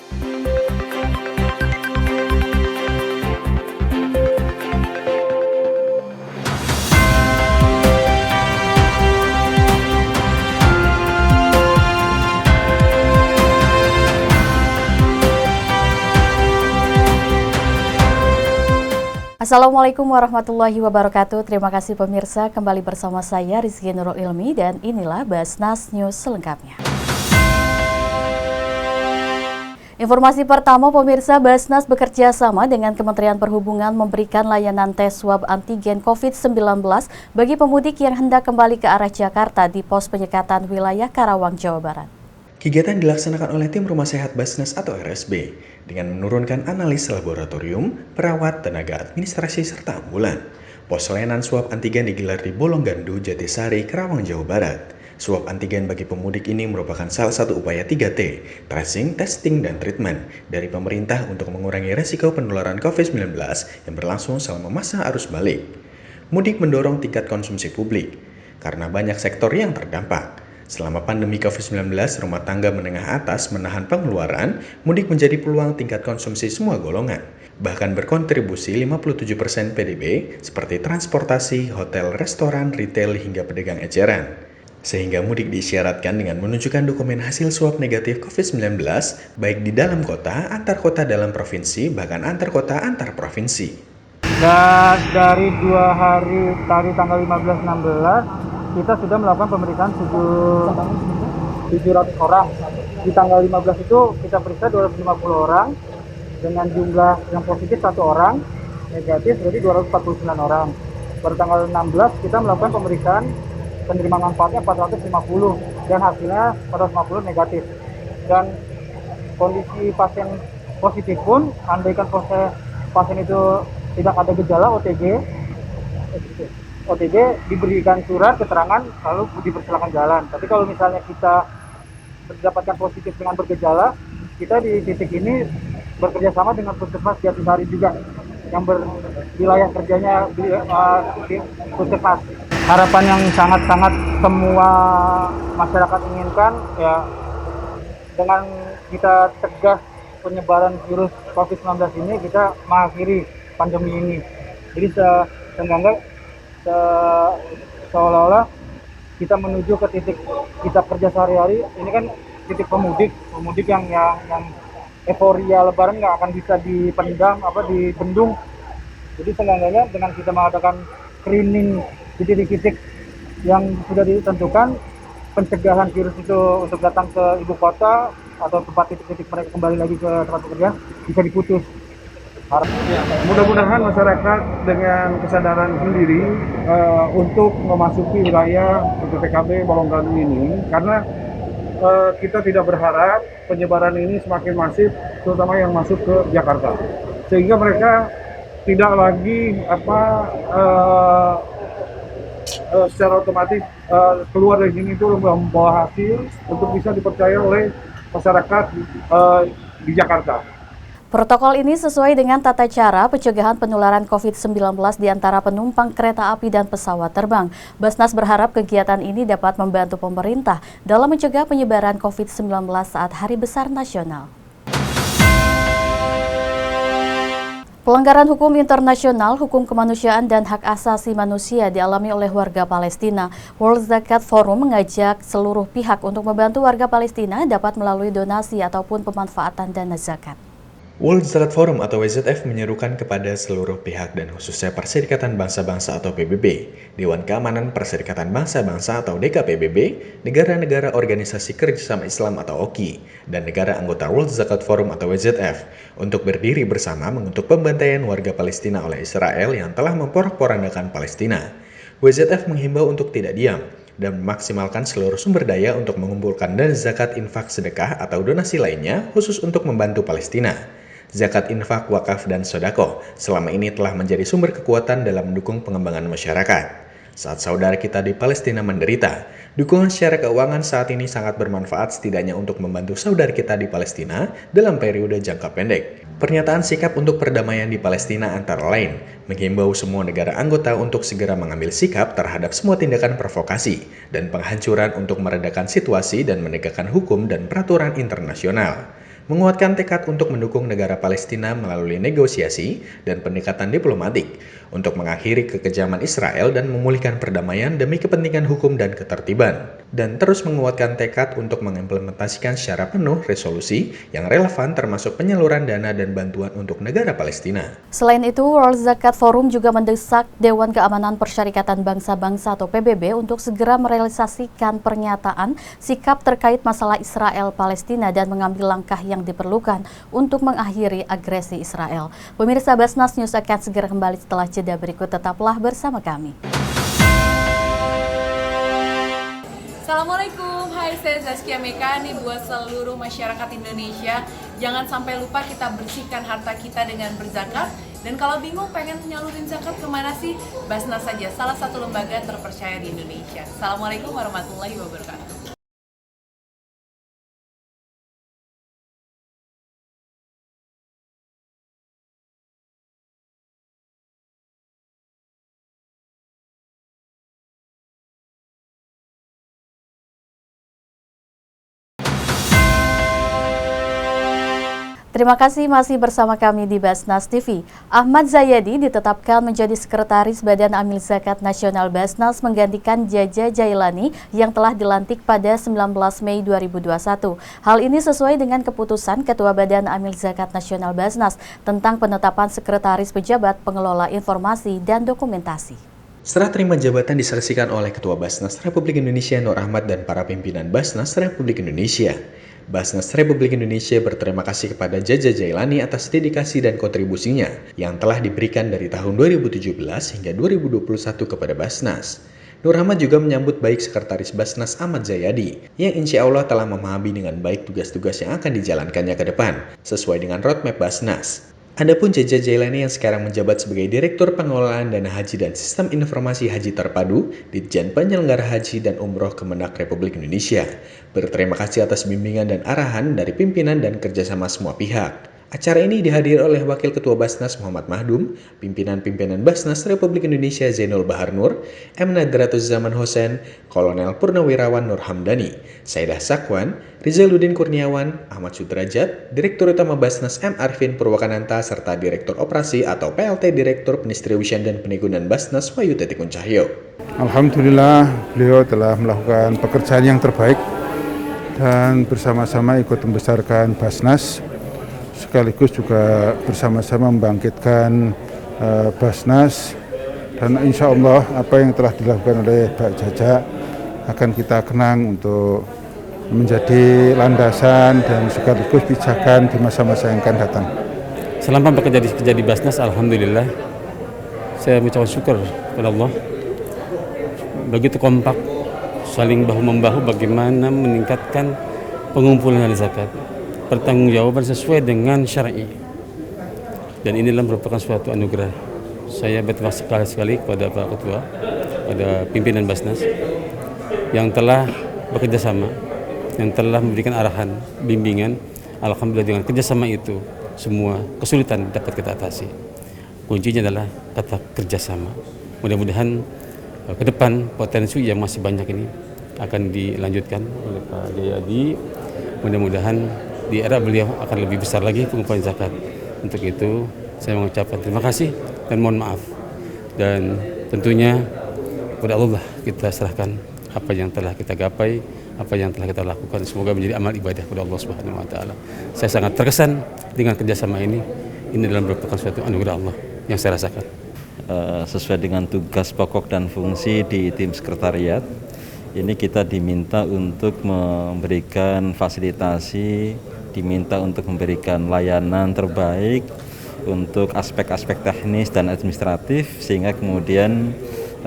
Assalamualaikum warahmatullahi wabarakatuh. Terima kasih pemirsa, kembali bersama saya Rizky Nurul Ilmi dan inilah Basnas News selengkapnya. Informasi pertama pemirsa, Basnas bekerja sama dengan Kementerian Perhubungan memberikan layanan tes swab antigen COVID-19 bagi pemudik yang hendak kembali ke arah Jakarta di pos penyekatan wilayah Karawang, Jawa Barat. Kegiatan dilaksanakan oleh tim Rumah Sehat Basnas atau RSB dengan menurunkan analis laboratorium, perawat, tenaga administrasi, serta ambulan. Pos layanan swab antigen digelar di Bolonggandu, Jatisari, Karawang, Jawa Barat. Swab antigen bagi pemudik ini merupakan salah satu upaya 3T, tracing, testing, dan treatment dari pemerintah untuk mengurangi resiko penularan COVID-19 yang berlangsung selama masa arus balik. Mudik mendorong tingkat konsumsi publik, karena banyak sektor yang terdampak. Selama pandemi COVID-19, rumah tangga menengah atas menahan pengeluaran, mudik menjadi peluang tingkat konsumsi semua golongan. Bahkan berkontribusi 57% PDB seperti transportasi, hotel, restoran, retail, hingga pedagang eceran. Sehingga mudik disyaratkan dengan menunjukkan dokumen hasil swab negatif COVID-19, baik di dalam kota, antar kota dalam provinsi, bahkan antar kota antar provinsi. Dan dari 2 hari tadi tanggal 15-16, kita sudah melakukan pemeriksaan 700 orang. Di tanggal 15 itu kita periksa 250 orang dengan jumlah yang positif 1 orang, negatif berarti 249 orang. Pada tanggal 16 kita melakukan pemeriksaan penerima manfaatnya 450 dan hasilnya 450 negatif. Dan kondisi pasien positif pun, andaikan pasien itu tidak ada gejala OTG diberikan surat keterangan lalu dipersilakan jalan. Tapi kalau misalnya kita mendapatkan positif dengan bergejala, kita di titik ini bekerja sama dengan Puskesmas Jatisari juga yang wilayah kerjanya di Puskesmas. Harapan yang sangat-sangat semua masyarakat inginkan ya, dengan kita tegas penyebaran virus COVID-19 ini, kita mengakhiri pandemi ini. Jadi seenggaknya seolah-olah kita menuju ke titik kita kerja sehari-hari. Ini kan titik pemudik yang euforia lebaran nggak akan bisa dipendam, dibendung. Jadi seenggaknya dengan kita mengadakan screening di titik-titik yang sudah ditentukan, pencegahan virus itu untuk datang ke ibu kota atau tempat titik-titik mereka kembali lagi ke tempat bekerja bisa diputus. Mudah-mudahan masyarakat dengan kesadaran sendiri untuk memasuki wilayah PPKB Bolonggandu ini, karena kita tidak berharap penyebaran ini semakin masif, terutama yang masuk ke Jakarta, sehingga mereka tidak lagi secara otomatis keluar dari sini itu membawa hasil untuk bisa dipercaya oleh masyarakat di Jakarta. Protokol ini sesuai dengan tata cara pencegahan penularan COVID-19 di antara penumpang kereta api dan pesawat terbang. Basnas berharap kegiatan ini dapat membantu pemerintah dalam mencegah penyebaran COVID-19 saat Hari Besar Nasional. Pelanggaran hukum internasional, hukum kemanusiaan, dan hak asasi manusia dialami oleh warga Palestina. World Zakat Forum mengajak seluruh pihak untuk membantu warga Palestina dapat melalui donasi ataupun pemanfaatan dana zakat. World Zakat Forum atau WZF menyerukan kepada seluruh pihak dan khususnya Perserikatan Bangsa-Bangsa atau PBB, Dewan Keamanan Perserikatan Bangsa-Bangsa atau DKPBB, negara-negara Organisasi Kerjasama Islam atau OKI, dan negara anggota World Zakat Forum atau WZF untuk berdiri bersama mengutuk pembantaian warga Palestina oleh Israel yang telah memporak-porandakan Palestina. WZF menghimbau untuk tidak diam dan memaksimalkan seluruh sumber daya untuk mengumpulkan dana zakat, infak, sedekah, atau donasi lainnya khusus untuk membantu Palestina. Zakat, infak, wakaf, dan sodako selama ini telah menjadi sumber kekuatan dalam mendukung pengembangan masyarakat. Saat saudara kita di Palestina menderita, dukungan secara keuangan saat ini sangat bermanfaat setidaknya untuk membantu saudara kita di Palestina dalam periode jangka pendek. Pernyataan sikap untuk perdamaian di Palestina antara lain menghimbau semua negara anggota untuk segera mengambil sikap terhadap semua tindakan provokasi dan penghancuran untuk meredakan situasi dan menegakkan hukum dan peraturan internasional. menguatkan tekad untuk mendukung negara Palestina melalui negosiasi dan pendekatan diplomatik untuk mengakhiri kekejaman Israel dan memulihkan perdamaian demi kepentingan hukum dan ketertiban, dan terus menguatkan tekad untuk mengimplementasikan secara penuh resolusi yang relevan termasuk penyaluran dana dan bantuan untuk negara Palestina. Selain itu, World Zakat Forum juga mendesak Dewan Keamanan Persyarikatan Bangsa-Bangsa atau PBB untuk segera merealisasikan pernyataan sikap terkait masalah Israel-Palestina dan mengambil langkah yang diperlukan untuk mengakhiri agresi Israel. Pemirsa Basnas News akan segera kembali setelah jeda berikut, tetaplah bersama kami. Assalamualaikum, hai saya Zaskia Meka nih buat seluruh masyarakat Indonesia. Jangan sampai lupa kita bersihkan harta kita dengan berzakat. Dan kalau bingung pengen nyalurin zakat kemana sih? Basnas saja, salah satu lembaga terpercaya di Indonesia. Assalamualaikum warahmatullahi wabarakatuh. Terima kasih masih bersama kami di Basnas TV. Ahmad Zayadi ditetapkan menjadi Sekretaris Badan Amil Zakat Nasional Basnas menggantikan Jaja Jailani yang telah dilantik pada 19 Mei 2021. Hal ini sesuai dengan keputusan Ketua Badan Amil Zakat Nasional Basnas tentang penetapan Sekretaris Pejabat Pengelola Informasi dan Dokumentasi. Serah terima jabatan disaksikan oleh Ketua Basnas Republik Indonesia Nur Ahmad dan para pimpinan Basnas Republik Indonesia. Basnas Republik Indonesia berterima kasih kepada Jaja Jailani atas dedikasi dan kontribusinya yang telah diberikan dari tahun 2017 hingga 2021 kepada Basnas. Nur Ahmad juga menyambut baik Sekretaris Basnas Ahmad Zayadi yang insya Allah telah memahami dengan baik tugas-tugas yang akan dijalankannya ke depan sesuai dengan roadmap Basnas. Adapun Jaja Jailani yang sekarang menjabat sebagai Direktur Pengelolaan Dana Haji dan Sistem Informasi Haji Terpadu, Ditjen Penyelenggara Haji dan Umroh Kemenak Republik Indonesia, berterima kasih atas bimbingan dan arahan dari pimpinan dan kerjasama semua pihak. Acara ini dihadiri oleh Wakil Ketua Basnas Muhammad Mahdum, pimpinan-pimpinan Basnas Republik Indonesia Zainul Bahar Nur, M. Nadratus Zaman Hosen, Kolonel Purnawirawan Nur Hamdani, Saidah Sakwan, Rizaluddin Kurniawan, Ahmad Sudrajat, Direktur Utama Basnas M. Arvin Purwakananta, serta Direktur Operasi atau PLT Direktur Pendistribusian dan Penigunan Basnas Wahyu Tetikun Cahyo. Alhamdulillah beliau telah melakukan pekerjaan yang terbaik dan bersama-sama ikut membesarkan Basnas, sekaligus juga bersama-sama membangkitkan Basnas, dan insya Allah apa yang telah dilakukan oleh Pak Jaja akan kita kenang untuk menjadi landasan dan sekaligus pijakan di masa-masa yang akan datang. Selama bekerja di Basnas, alhamdulillah saya mengucapkan syukur kepada Allah. Begitu kompak, saling bahu-membahu bagaimana meningkatkan pengumpulan zakat, pertanggungjawaban sesuai dengan syar'i. Dan inilah merupakan suatu anugerah. Saya berterima kasih sekali kepada Pak Ketua, pada pimpinan Basnas yang telah bekerja sama, yang telah memberikan arahan, bimbingan. Alhamdulillah dengan kerjasama itu semua kesulitan dapat kita atasi. Kuncinya adalah kata kerjasama. Mudah-mudahan ke depan potensi yang masih banyak ini akan dilanjutkan oleh Pak Jayadi. Mudah-mudahan di era beliau akan lebih besar lagi pengumpulan zakat. Untuk itu saya mengucapkan terima kasih dan mohon maaf. Dan tentunya kepada Allah kita serahkan apa yang telah kita gapai, apa yang telah kita lakukan. Semoga menjadi amal ibadah kepada Allah Subhanahu wa taala. Saya sangat terkesan dengan kerjasama ini. Ini adalah merupakan suatu anugerah Allah yang saya rasakan. Sesuai dengan tugas pokok dan fungsi di tim sekretariat, ini kita diminta untuk memberikan fasilitasi, diminta untuk memberikan layanan terbaik untuk aspek-aspek teknis dan administratif, sehingga kemudian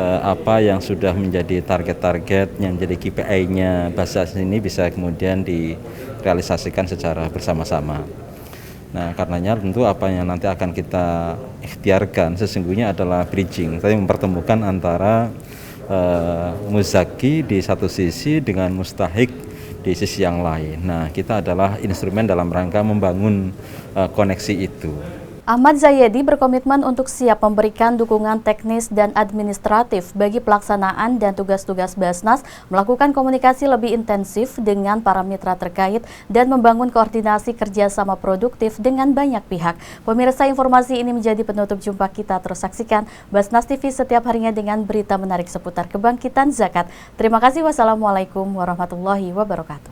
apa yang sudah menjadi target-target yang menjadi KPI-nya Basnas ini bisa kemudian direalisasikan secara bersama-sama. Nah, karenanya tentu apa yang nanti akan kita ikhtiarkan sesungguhnya adalah bridging, tadi mempertemukan antara muzaki di satu sisi dengan mustahik di sisi yang lain. Nah, kita adalah instrumen dalam rangka membangun koneksi itu. Ahmad Zayedi berkomitmen untuk siap memberikan dukungan teknis dan administratif bagi pelaksanaan dan tugas-tugas Basnas, melakukan komunikasi lebih intensif dengan para mitra terkait, dan membangun koordinasi kerjasama produktif dengan banyak pihak. Pemirsa, informasi ini menjadi penutup jumpa kita. Terus saksikan Basnas TV setiap harinya dengan berita menarik seputar kebangkitan zakat. Terima kasih. Wassalamualaikum warahmatullahi wabarakatuh.